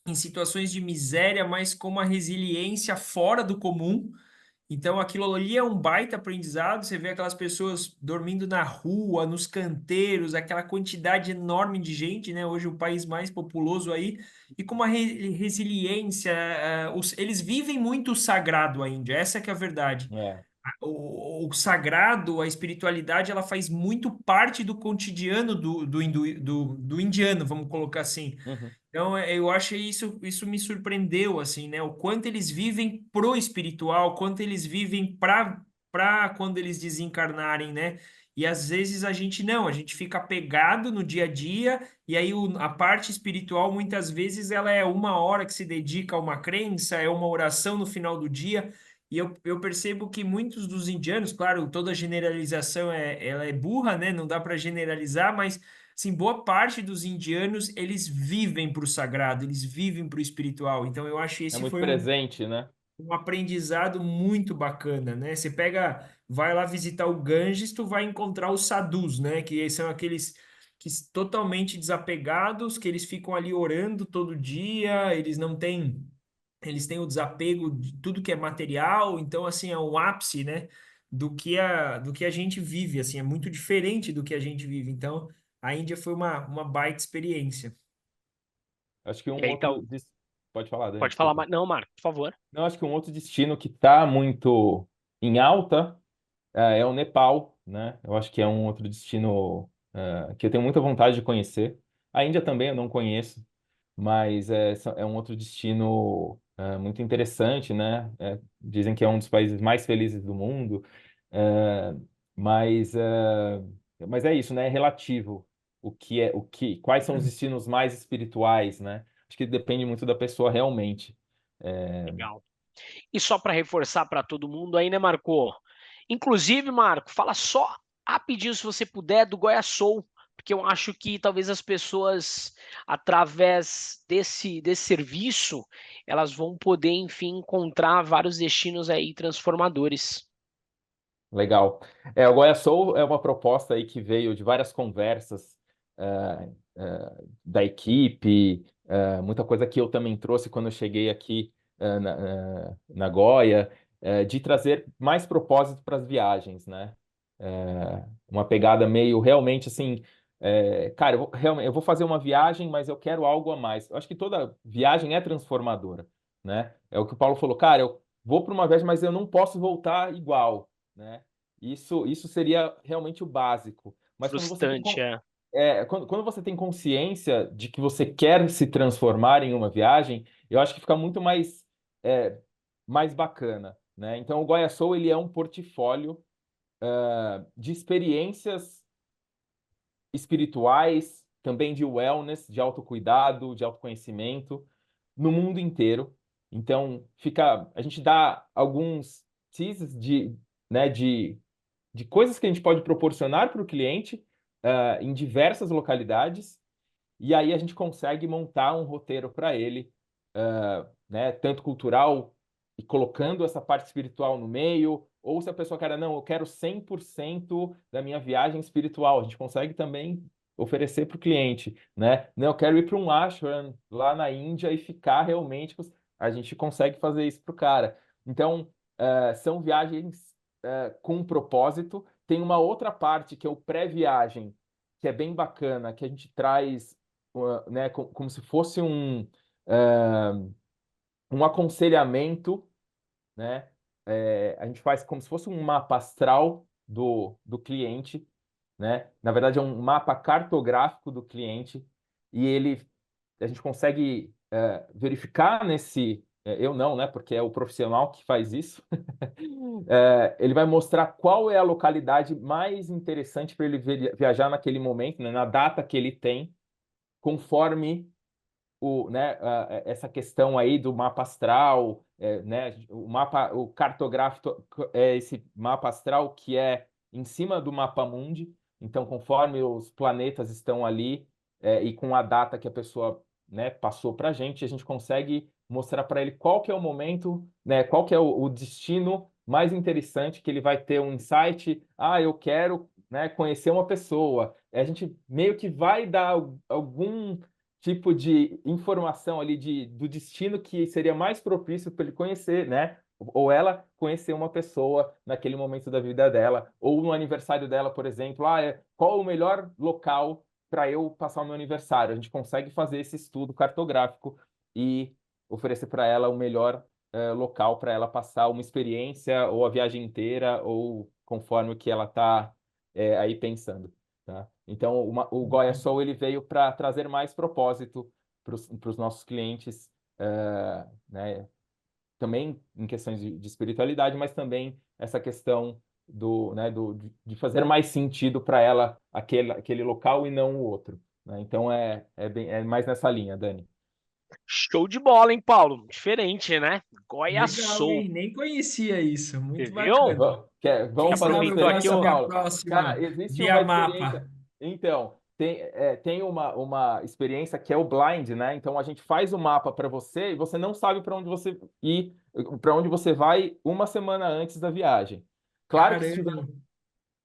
em situações de miséria, mas com uma resiliência fora do comum. Então, aquilo ali é um baita aprendizado. Você vê aquelas pessoas dormindo na rua, nos canteiros, aquela quantidade enorme de gente, né? Hoje, o país mais populoso aí, e com uma resiliência. Eles vivem muito o sagrado, a Índia, essa que é a verdade. é. O sagrado, a espiritualidade, ela faz muito parte do cotidiano do indiano, vamos colocar assim. Uhum. Então, eu acho isso me surpreendeu, assim, né? O quanto eles vivem pro espiritual, quanto eles vivem para quando eles desencarnarem, né? E às vezes a gente não, a gente fica apegado no dia a dia, e aí a parte espiritual, muitas vezes, ela é uma hora que se dedica a uma crença, é uma oração no final do dia, e eu percebo que muitos dos indianos, claro, toda generalização ela é burra, né? Não dá para generalizar, mas sim, boa parte dos indianos, eles vivem para o sagrado, eles vivem para o espiritual. Então, eu acho que É esse muito foi um, presente, né? um aprendizado muito bacana, né? Você vai lá visitar o Ganges, tu vai encontrar os sadhus, né? Que são aqueles que totalmente desapegados, que eles ficam ali orando todo dia, eles têm o desapego de tudo que é material, então, assim, é um ápice, né, do que a gente vive, assim, é muito diferente do que a gente vive. Então, a Índia foi uma baita experiência. Acho que E um aí, outro. então, Pode falar, Dani, pode falar desculpa. mais. Não, Marco, por favor. Não, acho que um outro destino que está muito em alta é o Nepal. né? Eu acho que é um outro destino que eu tenho muita vontade de conhecer. A Índia também eu não conheço, mas é um outro destino muito interessante, né? Dizem que é um dos países mais felizes do mundo, é, mas, é, mas é isso, né? É relativo. Quais são os destinos mais espirituais, né? Acho que depende muito da pessoa realmente. É, Legal. E só para reforçar para todo mundo aí, né, Marco? Inclusive, Marco, fala só rapidinho, se você puder, do Goiás Soul, porque eu acho que talvez as pessoas, através desse serviço, elas vão poder, enfim, encontrar vários destinos aí transformadores. Legal. O Goiás Soul é uma proposta aí que veio de várias conversas da equipe, muita coisa que eu também trouxe quando eu cheguei aqui na Goia, de trazer mais propósito para as viagens, né? Uma pegada meio realmente assim, cara, realmente, eu vou fazer uma viagem, mas eu quero algo a mais. Eu acho que toda viagem é transformadora, né? É o que o Paulo falou, cara, eu vou para uma viagem, mas eu não posso voltar igual, né? Isso seria realmente o básico. Mas quando você tem, Frustrante, é. quando você tem consciência de que você quer se transformar em uma viagem, eu acho que fica muito mais bacana, né? Então, o Goiás Soul, ele é um portfólio de experiências espirituais, também de wellness, de autocuidado, de autoconhecimento, no mundo inteiro. Então, a gente dá alguns teases né, de coisas que a gente pode proporcionar para o cliente em diversas localidades, e aí a gente consegue montar um roteiro para ele, né, tanto cultural e colocando essa parte espiritual no meio, ou se a pessoa quer, não, eu quero 100% da minha viagem espiritual, a gente consegue também oferecer para o cliente, né? Não, eu quero ir para um ashram lá na Índia e ficar realmente, a gente consegue fazer isso para o cara. Então, são viagens com um propósito. Tem uma outra parte que é o pré-viagem, que é bem bacana, que a gente traz, né, como se fosse um aconselhamento, né? A gente faz como se fosse um mapa astral do cliente, né? Na verdade, é um mapa cartográfico do cliente e a gente consegue verificar eu não, né? Porque é o profissional que faz isso. Ele vai mostrar qual é a localidade mais interessante para ele viajar naquele momento, né? Na data que ele tem, conforme né, essa questão aí do mapa astral, né, o cartográfico é esse mapa astral que é em cima do mapa mundi. Então, conforme os planetas estão ali e com a data que a pessoa, né, passou para a gente consegue mostrar para ele qual que é o momento, né, qual que é o destino mais interessante que ele vai ter um insight. Ah, eu quero, né, conhecer uma pessoa. A gente meio que vai dar algum tipo de informação ali do destino que seria mais propício para ele conhecer, né? Ou ela conhecer uma pessoa naquele momento da vida dela, ou no aniversário dela, por exemplo, qual o melhor local para eu passar o meu aniversário? A gente consegue fazer esse estudo cartográfico e oferecer para ela o melhor local para ela passar uma experiência ou a viagem inteira, ou conforme o que ela está aí pensando. Tá? Então, o Goia Soul ele veio para trazer mais propósito para os nossos clientes, né? Também em questões de espiritualidade, mas também essa questão né, de fazer mais sentido para ela aquele local e não o outro. Né? Então, é mais nessa linha, Dani. Show de bola, hein, Paulo? Diferente, né? Goiás Legal, Soul. hein? Nem conhecia isso. Você Muito viu? bacana. Já Quem Vamos fazer uma sabe eu aproveitou aqui faço a experiência, o. minha Paulo? Cara, próxima existe via uma experiência. mapa. Então, tem uma experiência que é o blind, né? Então a gente faz o mapa para você e você não sabe para onde você ir, para onde você vai uma semana antes da viagem. Claro que Caramba.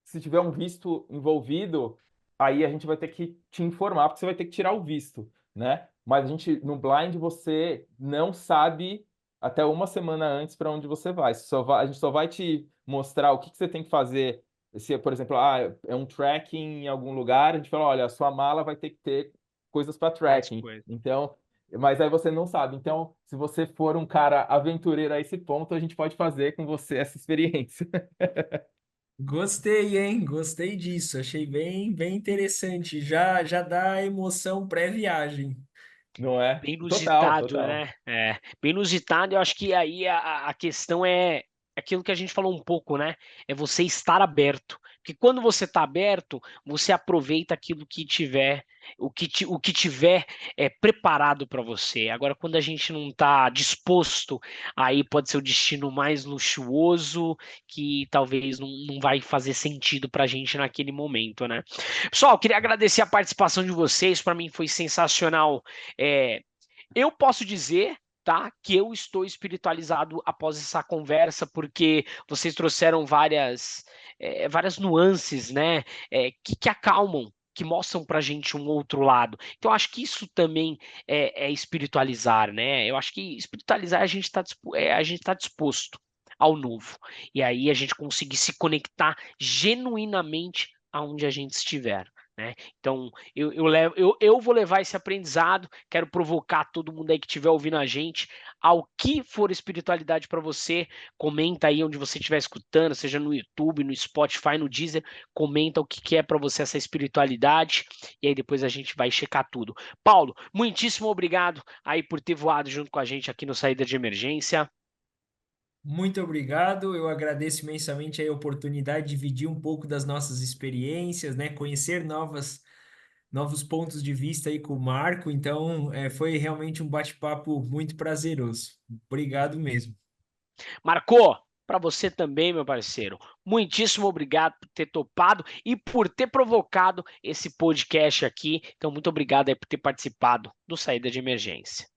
se tiver um visto envolvido, aí a gente vai ter que te informar, porque você vai ter que tirar o visto, né? Mas no blind, você não sabe até uma semana antes para onde você vai. A gente só vai te mostrar o que você tem que fazer. Se, por exemplo, é um trekking em algum lugar, a gente fala, olha, a sua mala vai ter que ter coisas para Mais trekking. coisa. Então, mas aí você não sabe. Então, se você for um cara aventureiro a esse ponto, a gente pode fazer com você essa experiência. Gostei, hein? Gostei disso. Achei bem interessante. Já dá emoção pré-viagem. Não é? Bem Total, inusitado, total. né? É, bem inusitado. Eu acho que aí a questão é aquilo que a gente falou um pouco, né? É você estar aberto. Porque quando você está aberto, você aproveita aquilo que tiver, o que tiver preparado para você. Agora, quando a gente não está disposto, aí pode ser o destino mais luxuoso, que talvez não vai fazer sentido para a gente naquele momento, né? Pessoal, queria agradecer a participação de vocês. Para mim foi sensacional. É, eu posso dizer, tá, que eu estou espiritualizado após essa conversa, porque vocês trouxeram várias nuances, né, que acalmam, que mostram pra gente um outro lado. Então, eu acho que isso também é espiritualizar, né? Eu acho que espiritualizar a gente tá disposto ao novo. E aí a gente conseguir se conectar genuinamente aonde a gente estiver. Né? Então, eu vou levar esse aprendizado, quero provocar todo mundo aí que estiver ouvindo a gente ao que for espiritualidade para você. Comenta aí onde você estiver escutando, seja no YouTube, no Spotify, no Deezer, comenta o que é para você essa espiritualidade e aí depois a gente vai checar tudo. Paulo, muitíssimo obrigado aí por ter voado junto com a gente aqui no Saída de Emergência. Muito obrigado. Eu agradeço imensamente a oportunidade de dividir um pouco das nossas experiências, né? Conhecer novos pontos de vista aí com o Marco. Então, foi realmente um bate-papo muito prazeroso. Obrigado mesmo. Marcou, para você também, meu parceiro. Muitíssimo obrigado por ter topado e por ter provocado esse podcast aqui. Então, muito obrigado aí por ter participado do Saída de Emergência.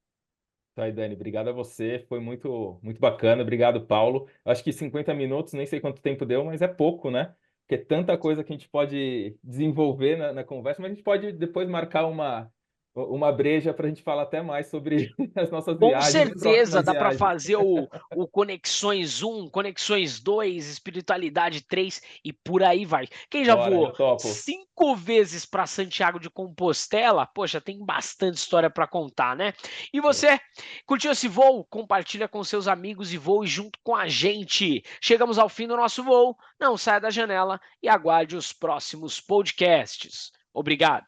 Tá aí, Dani, obrigado a você, foi muito bacana, obrigado, Paulo. Acho que 50 minutos, nem sei quanto tempo deu, mas é pouco, né? Porque é tanta coisa que a gente pode desenvolver na conversa, mas a gente pode depois marcar uma breja para a gente falar até mais sobre as nossas Com viagens e certeza próximas dá para viagens. fazer o Conexões 1, Conexões 2, Espiritualidade 3 e por aí vai. Quem já Bora, voou eu topo. 5 vezes para Santiago de Compostela, poxa, tem bastante história para contar, né? E você, curtiu esse voo? Compartilha com seus amigos e voe junto com a gente. Chegamos ao fim do nosso voo, não saia da janela e aguarde os próximos podcasts. Obrigado.